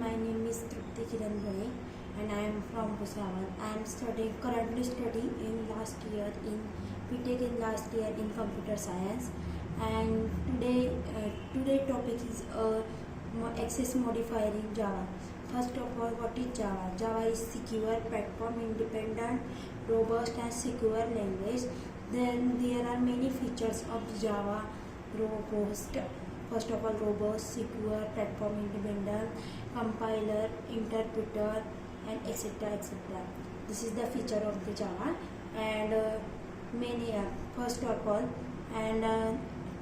my name is Trupti Kiran Bhai and I am from Bhusawal. I am currently studying in last year in BTech in last year in computer science. And today topic is access modifier in Java. First of all, what is Java? Java is secure, platform independent, robust and secure language. Then there are many features of Java. Robust, first of all, robust, secure, platform independent, compiler, interpreter, and etc. etc. This is the feature of the Java, and many first of all, and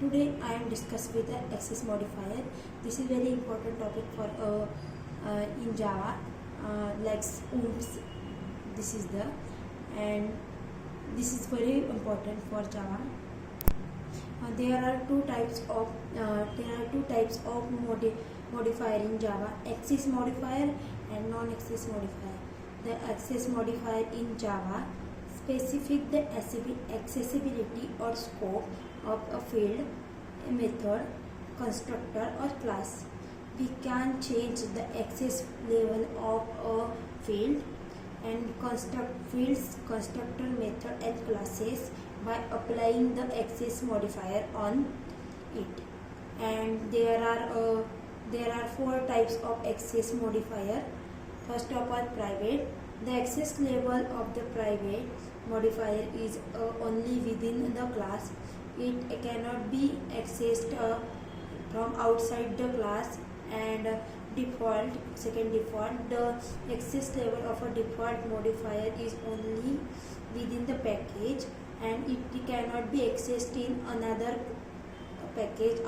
today I am discussing with the access modifier. This is very important topic for in Java, like oops. This is the and this is very important for Java. There are two types of modifier in Java: access modifier and non-access modifier. The access modifier in Java specify the accessibility or scope of a field, a method, constructor or class. We can change the access level of a field and construct fields, constructor, method and classes by applying the access modifier on it. And there are four types of access modifier. First of all, private. The access level of the private modifier is only within the class. It cannot be accessed from outside the class. And default, the access level of a default modifier is only within the package, and it cannot be accessed in another package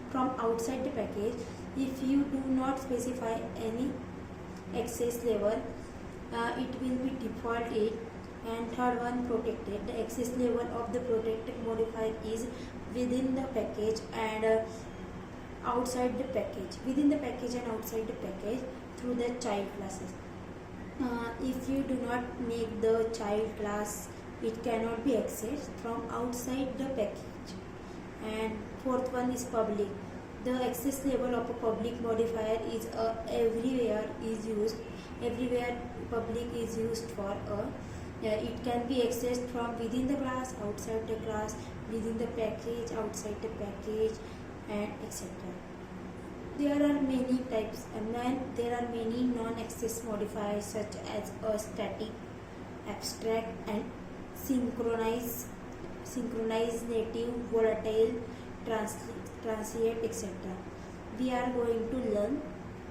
from outside the package. If you do not specify any access level, it will be default it. And third one, protected. The access level of the protected modifier is within the package and outside the package, within the package and outside the package through the child classes. If you do not make the child class, it cannot be accessed from outside the package. And fourth one is public. The access level of a public modifier is everywhere public is used for it can be accessed from within the class, outside the class, within the package, outside the package, and etc. There are many types, and then there are many non-access modifiers such as a static, abstract, and synchronized, native, volatile, transient, etc. We are going to learn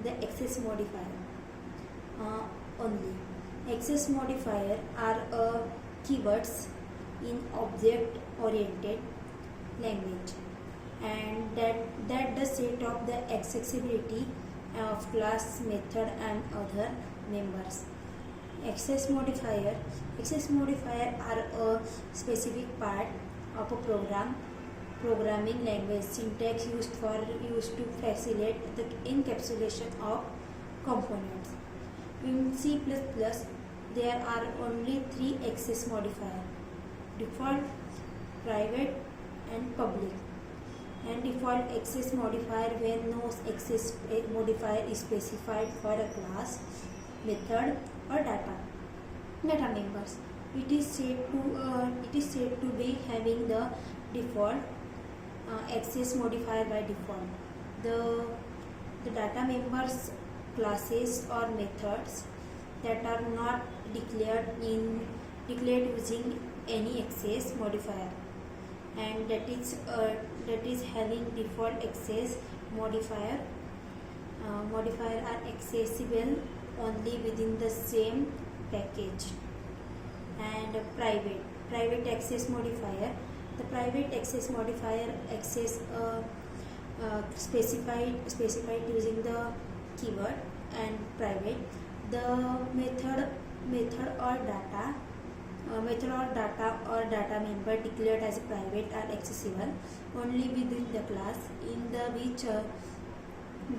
the access modifier only. Access modifier are keywords in object-oriented language, and that the set of the accessibility of class, method and other members. Access modifier are a specific part of a programming language syntax used to facilitate the encapsulation of components. In C++, there are only three access modifiers: default, private and public. And default access modifier when no access modifier is specified for a class, method or data members. It is said to be having the default access modifier by default. The data members, classes or methods that are not declared using any access modifier, and that is having default access modifier. Modifier are accessible only within the same package. And private access modifier. The private access modifier access specified using the keyword. And private, the method or data member declared as private are accessible only within the class in the which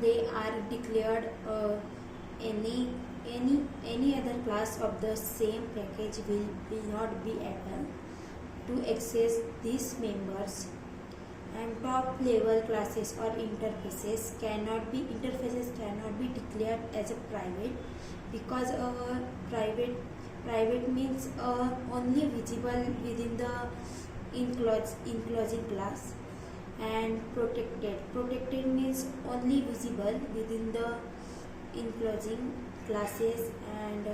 they are declared. Any other class of the same package will not be able to access these members. And top level classes or interfaces cannot be declared as a private because private means only visible within the enclosing class, and protected means only visible within the enclosing classes and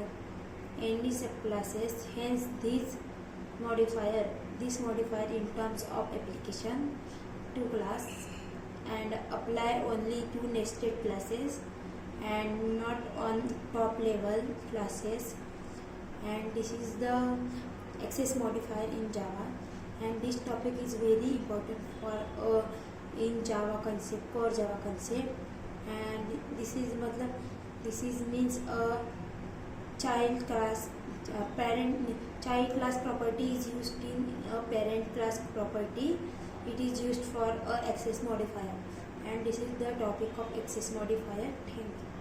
any subclasses. Hence this modifier in terms of application to class and apply only to nested classes and not on top level classes. And this is the access modifier in Java, and this topic is very important for in Java concept, core Java concept. And this is means a child class child class property is used in a parent class property. It is used for a access modifier, and this is the topic of access modifier. Thank you.